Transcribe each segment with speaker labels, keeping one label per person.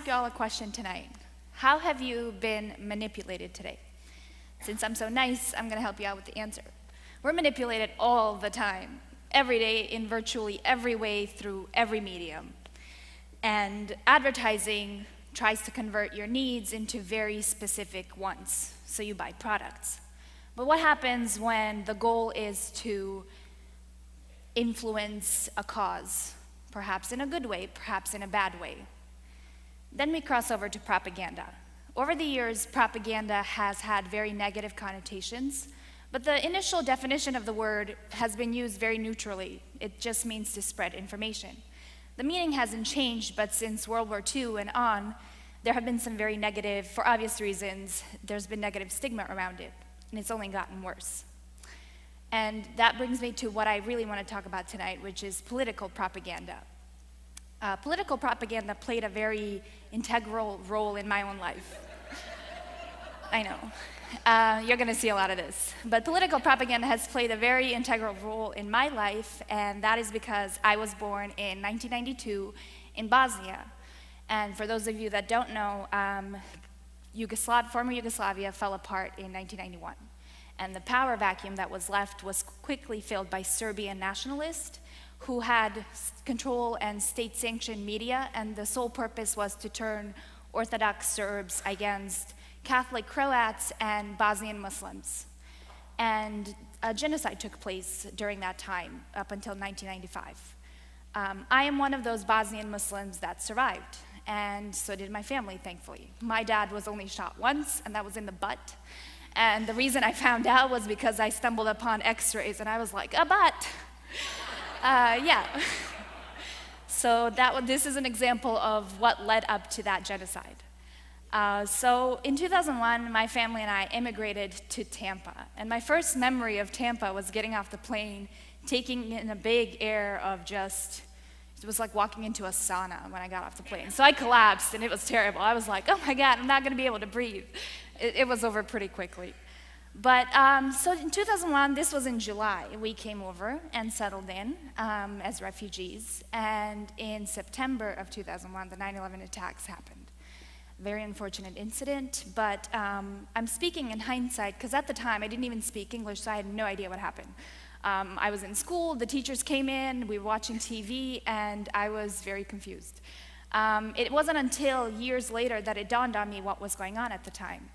Speaker 1: ask you all a question tonight. How have you been manipulated today? Since I'm so nice, I'm going to help you out with the answer. We're manipulated all the time, every day, in virtually every way, through every medium. And advertising tries to convert your needs into very specific ones, so you buy products. But what happens when the goal is to influence a cause, perhaps in a good way, perhaps in a bad way? Then we cross over to propaganda. Over the years, propaganda has had very negative connotations, but the initial definition of the word has been used very neutrally. It just means to spread information. The meaning hasn't changed, but since World War II and on, there have been some very negative, for obvious reasons, there's been negative stigma around it, and it's only gotten worse. And that brings me to what I really want to talk about tonight, which is political propaganda. Political propaganda played a very integral role in my own life. I know. You're going to see a lot of this. But political propaganda has played a very integral role in my life, and that is because I was born in 1992 in Bosnia. And for those of you that don't know, former Yugoslavia fell apart in 1991. And the power vacuum that was left was quickly filled by Serbian nationalists who had control and state-sanctioned media, and the sole purpose was to turn Orthodox Serbs against Catholic Croats and Bosnian Muslims. And a genocide took place during that time, up until 1995. I am one of those Bosnian Muslims that survived, and so did my family, thankfully. My dad was only shot once, and that was in the butt. And the reason I found out was because I stumbled upon x-rays, and I was like, a butt. Yeah. So this is an example of what led up to that genocide. So in 2001, my family and I immigrated to Tampa. And my first memory of Tampa was getting off the plane, taking in a big air of it was like walking into a sauna when I got off the plane. So I collapsed, and it was terrible. I was like, oh my God, I'm not going to be able to breathe. It was over pretty quickly. But so in 2001, this was in July, we came over and settled in as refugees. And in September of 2001, the 9/11 attacks happened. Very unfortunate incident, but I'm speaking in hindsight, because at the time I didn't even speak English, so I had no idea what happened. I was in school, the teachers came in, we were watching TV, and I was very confused. It wasn't until years later that it dawned on me what was going on at the time.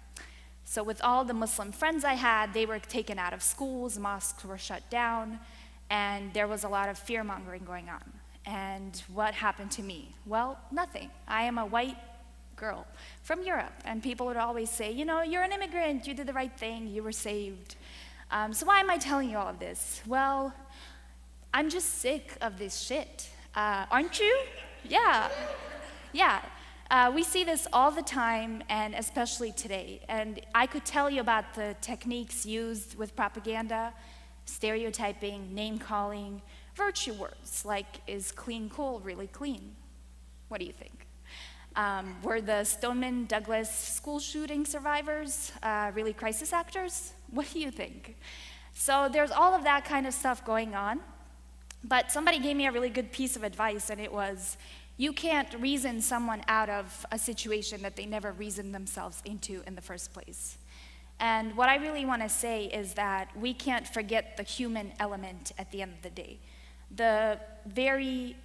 Speaker 1: So with all the Muslim friends I had, they were taken out of schools, mosques were shut down, and there was a lot of fear-mongering going on. And what happened to me? Well, nothing. I am a white girl from Europe, and people would always say, you know, you're an immigrant, you did the right thing, you were saved. So why am I telling you all of this? Well, I'm just sick of this shit. Aren't you? Yeah. We see this all the time, and especially today. And I could tell you about the techniques used with propaganda, stereotyping, name-calling, virtue words, like, is clean coal really clean? What do you think? Were the Stoneman Douglas school shooting survivors really crisis actors? What do you think? So there's all of that kind of stuff going on. But somebody gave me a really good piece of advice, and it was, you can't reason someone out of a situation that they never reasoned themselves into in the first place. And what I really want to say is that we can't forget the human element at the end of the day. The very,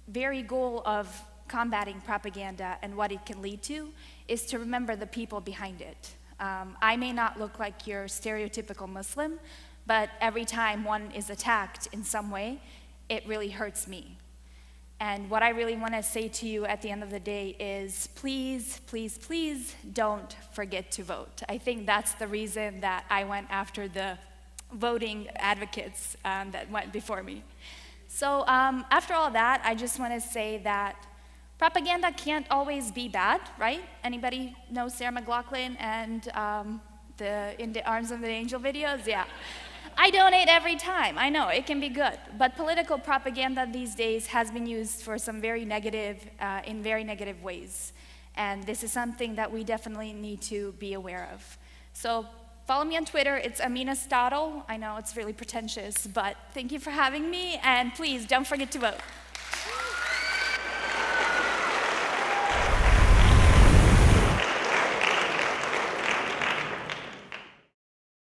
Speaker 1: very goal of combating propaganda and what it can lead to is to remember the people behind it. I may not look like your stereotypical Muslim, but every time one is attacked in some way, it really hurts me. And what I really want to say to you at the end of the day is, please, please, please don't forget to vote. I think that's the reason that I went after the voting advocates that went before me. So after all that, I just want to say that propaganda can't always be bad, right? Anybody know Sarah McLachlan and the In the Arms of the Angel videos? Yeah. I donate every time. I know, it can be good. But political propaganda these days has been used for some very negative, in very negative ways. And this is something that we definitely need to be aware of. So follow me on Twitter. It's Amina Stadl. I know it's really pretentious, but thank you for having me. And please, don't forget to vote.